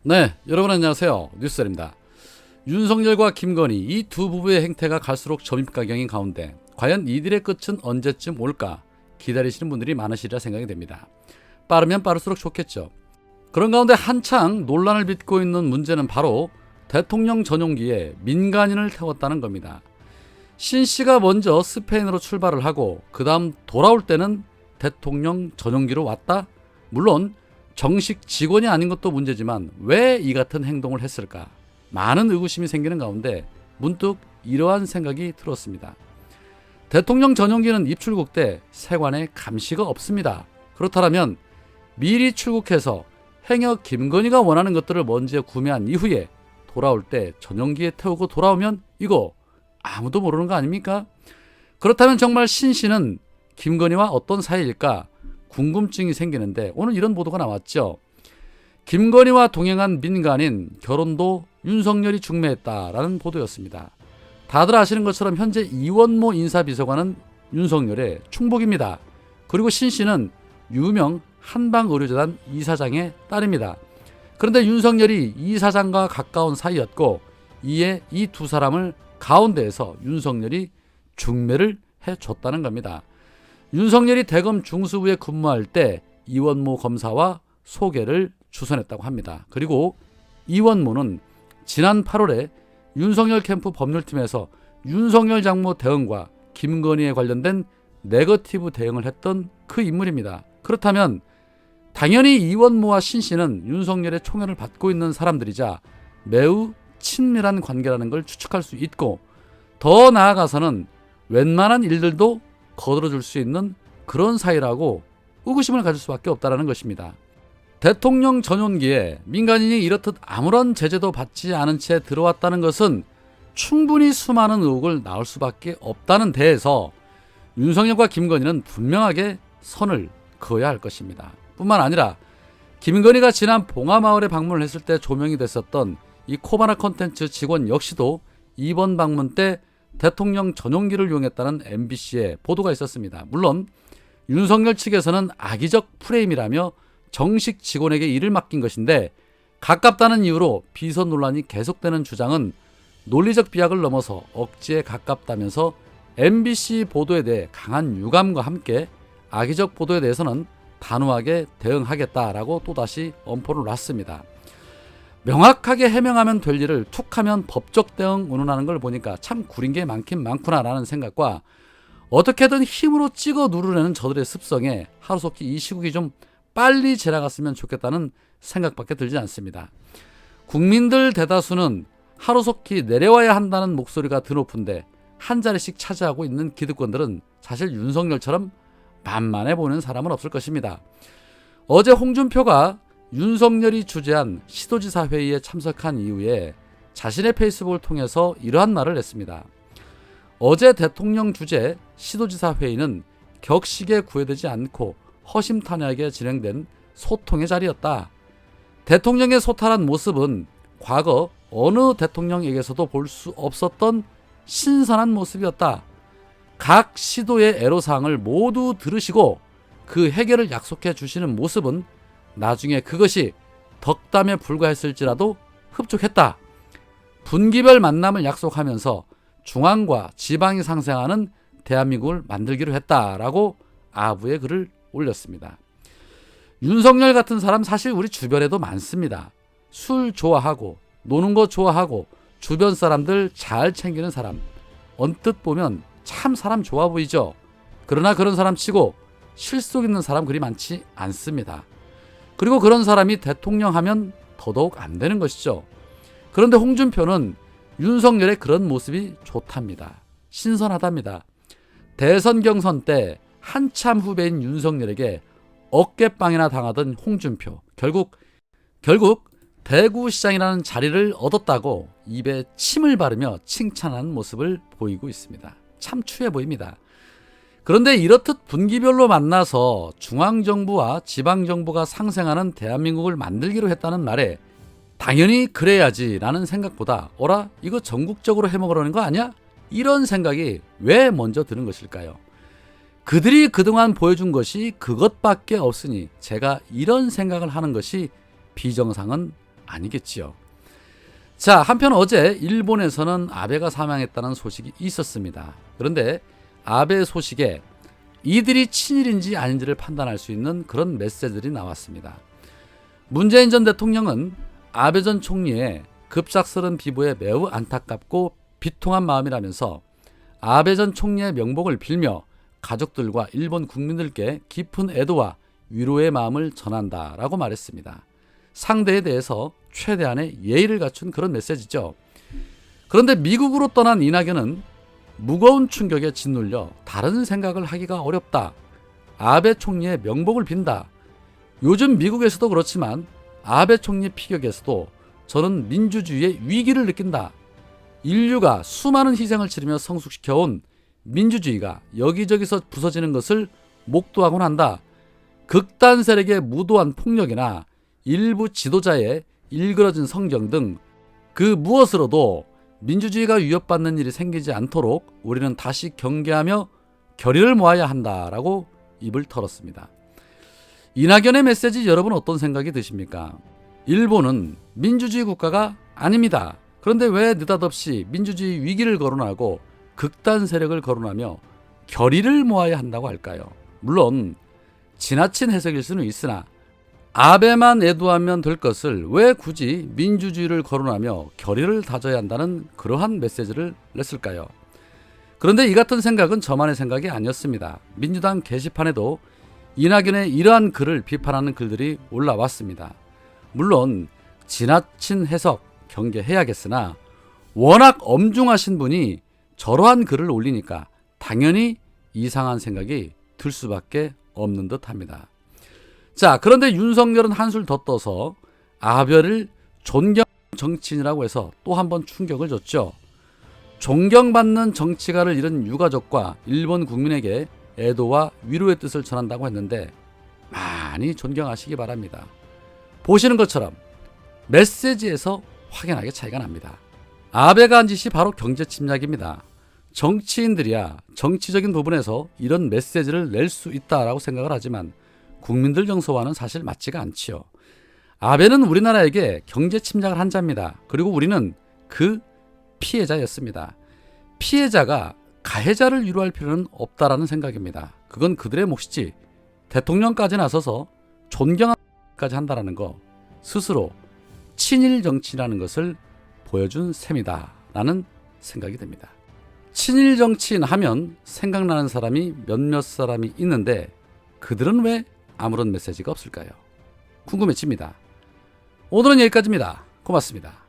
네, 여러분 안녕하세요. 뉴스입니다. 윤석열과 김건희 이 두 부부의 행태가 갈수록 점입가경인 가운데 과연 이들의 끝은 언제쯤 올까 기다리시는 분들이 많으시리라 생각이 됩니다. 빠르면 빠를수록 좋겠죠. 그런 가운데 한창 논란을 빚고 있는 문제는 바로 대통령 전용기에 민간인을 태웠다는 겁니다. 신 씨가 먼저 스페인으로 출발을 하고 그 다음 돌아올 때는 대통령 전용기로 왔다? 물론 정식 직원이 아닌 것도 문제지만 왜 이 같은 행동을 했을까? 많은 의구심이 생기는 가운데 문득 이러한 생각이 들었습니다. 대통령 전용기는 입출국 때 세관에 감시가 없습니다. 그렇다면 미리 출국해서 행여 김건희가 원하는 것들을 먼저 구매한 이후에 돌아올 때 전용기에 태우고 돌아오면 이거 아무도 모르는 거 아닙니까? 그렇다면 정말 신 씨는 김건희와 어떤 사이일까 궁금증이 생기는데 오늘 이런 보도가 나왔죠. 김건희와 동행한 민간인 결혼도 윤석열이 중매했다라는 보도였습니다. 다들 아시는 것처럼 현재 이원모 인사비서관은 윤석열의 충복입니다. 그리고 신 씨는 유명 한방의료재단 이사장의 딸입니다. 그런데 윤석열이 이사장과 가까운 사이였고 이에 이 두 사람을 가운데에서 윤석열이 중매를 해줬다는 겁니다. 윤석열이 대검 중수부에 근무할 때 이원모 검사와 소개를 주선했다고 합니다. 그리고 이원모는 지난 8월에 윤석열 캠프 법률팀에서 윤석열 장모 대응과 김건희에 관련된 네거티브 대응을 했던 그 인물입니다. 그렇다면 당연히 이원모와 신 씨는 윤석열의 총애를 받고 있는 사람들이자 매우 친밀한 관계라는 걸 추측할 수 있고 더 나아가서는 웬만한 일들도 거들어줄 수 있는 그런 사이라고 의구심을 가질 수밖에 없다는 것입니다. 대통령 전용기에 민간인이 이렇듯 아무런 제재도 받지 않은 채 들어왔다는 것은 충분히 수많은 의혹을 낳을 수밖에 없다는 데에서 윤석열과 김건희는 분명하게 선을 그어야 할 것입니다. 뿐만 아니라 김건희가 지난 봉하마을에 방문을 했을 때 조명이 됐었던 이 코바나 콘텐츠 직원 역시도 이번 방문 때 대통령 전용기를 이용했다는 MBC의 보도가 있었습니다. 물론 윤석열 측에서는 악의적 프레임이라며 정식 직원에게 일을 맡긴 것인데 가깝다는 이유로 비선 논란이 계속되는 주장은 논리적 비약을 넘어서 억지에 가깝다면서 MBC 보도에 대해 강한 유감과 함께 악의적 보도에 대해서는 단호하게 대응하겠다라고 또다시 엄포를 놨습니다. 명확하게 해명하면 될 일을 툭하면 법적 대응 운운하는 걸 보니까 참 구린 게 많긴 많구나라는 생각과 어떻게든 힘으로 찍어 누르려는 저들의 습성에 하루속히 이 시국이 좀 빨리 지나갔으면 좋겠다는 생각밖에 들지 않습니다. 국민들 대다수는 하루속히 내려와야 한다는 목소리가 드높은데 한 자리씩 차지하고 있는 기득권들은 사실 윤석열처럼 만만해 보이는 사람은 없을 것입니다. 어제 홍준표가 윤석열이 주재한 시도지사 회의에 참석한 이후에 자신의 페이스북을 통해서 이러한 말을 했습니다. 어제 대통령 주재 시도지사 회의는 격식에 구애되지 않고 허심탄회하게 진행된 소통의 자리였다. 대통령의 소탈한 모습은 과거 어느 대통령에게서도 볼 수 없었던 신선한 모습이었다. 각 시도의 애로사항을 모두 들으시고 그 해결을 약속해 주시는 모습은 나중에 그것이 덕담에 불과했을지라도 흡족했다. 분기별 만남을 약속하면서 중앙과 지방이 상생하는 대한민국을 만들기로 했다라고 아부의 글을 올렸습니다. 윤석열 같은 사람 사실 우리 주변에도 많습니다. 술 좋아하고 노는 거 좋아하고 주변 사람들 잘 챙기는 사람. 언뜻 보면 참 사람 좋아 보이죠. 그러나 그런 사람 치고 실속 있는 사람 그리 많지 않습니다. 그리고 그런 사람이 대통령 하면 더더욱 안 되는 것이죠. 그런데 홍준표는 윤석열의 그런 모습이 좋답니다. 신선하답니다. 대선 경선 때 한참 후배인 윤석열에게 어깨빵이나 당하던 홍준표. 결국 대구시장이라는 자리를 얻었다고 입에 침을 바르며 칭찬하는 모습을 보이고 있습니다. 참 추해 보입니다. 그런데 이렇듯 분기별로 만나서 중앙정부와 지방정부가 상생하는 대한민국을 만들기로 했다는 말에 당연히 그래야지 라는 생각보다 어라? 이거 전국적으로 해먹으려는 거 아니야? 이런 생각이 왜 먼저 드는 것일까요? 그들이 그동안 보여준 것이 그것밖에 없으니 제가 이런 생각을 하는 것이 비정상은 아니겠지요. 자, 한편 어제 일본에서는 아베가 사망했다는 소식이 있었습니다. 그런데 아베 소식에 이들이 친일인지 아닌지를 판단할 수 있는 그런 메시지들이 나왔습니다. 문재인 전 대통령은 아베 전 총리의 급작스런 비보에 매우 안타깝고 비통한 마음이라면서 아베 전 총리의 명복을 빌며 가족들과 일본 국민들께 깊은 애도와 위로의 마음을 전한다라고 말했습니다. 상대에 대해서 최대한의 예의를 갖춘 그런 메시지죠. 그런데 미국으로 떠난 이낙연은 무거운 충격에 짓눌려 다른 생각을 하기가 어렵다. 아베 총리의 명복을 빈다. 요즘 미국에서도 그렇지만 아베 총리 피격에서도 저는 민주주의의 위기를 느낀다. 인류가 수많은 희생을 치르며 성숙시켜온 민주주의가 여기저기서 부서지는 것을 목도하곤 한다. 극단 세력의 무도한 폭력이나 일부 지도자의 일그러진 성경 등 그 무엇으로도 민주주의가 위협받는 일이 생기지 않도록 우리는 다시 경계하며 결의를 모아야 한다라고 입을 털었습니다. 이낙연의 메시지 여러분 어떤 생각이 드십니까? 일본은 민주주의 국가가 아닙니다. 그런데 왜 느닷없이 민주주의 위기를 거론하고 극단 세력을 거론하며 결의를 모아야 한다고 할까요? 물론 지나친 해석일 수는 있으나 아베만 애도하면 될 것을 왜 굳이 민주주의를 거론하며 결의를 다져야 한다는 그러한 메시지를 냈을까요? 그런데 이 같은 생각은 저만의 생각이 아니었습니다. 민주당 게시판에도 이낙연의 이러한 글을 비판하는 글들이 올라왔습니다. 물론 지나친 해석 경계해야겠으나 워낙 엄중하신 분이 저러한 글을 올리니까 당연히 이상한 생각이 들 수밖에 없는 듯합니다. 자, 그런데 윤석열은 한술 더 떠서 아베를 존경 정치인이라고 해서 또 한 번 충격을 줬죠. 존경받는 정치가를 잃은 유가족과 일본 국민에게 애도와 위로의 뜻을 전한다고 했는데 많이 존경하시기 바랍니다. 보시는 것처럼 메시지에서 확연하게 차이가 납니다. 아베가 한 짓이 바로 경제 침략입니다. 정치인들이야 정치적인 부분에서 이런 메시지를 낼 수 있다라고 생각을 하지만 국민들 정서와는 사실 맞지가 않지요. 아베는 우리나라에게 경제 침략을 한 자입니다. 그리고 우리는 그 피해자였습니다. 피해자가 가해자를 위로할 필요는 없다라는 생각입니다. 그건 그들의 몫이지 대통령까지 나서서 존경까지 한다는 거 스스로 친일 정치라는 것을 보여준 셈이다라는 생각이 듭니다. 친일 정치인 하면 생각나는 사람이 몇몇 사람이 있는데 그들은 왜 아무런 메시지가 없을까요? 궁금해집니다. 오늘은 여기까지입니다. 고맙습니다.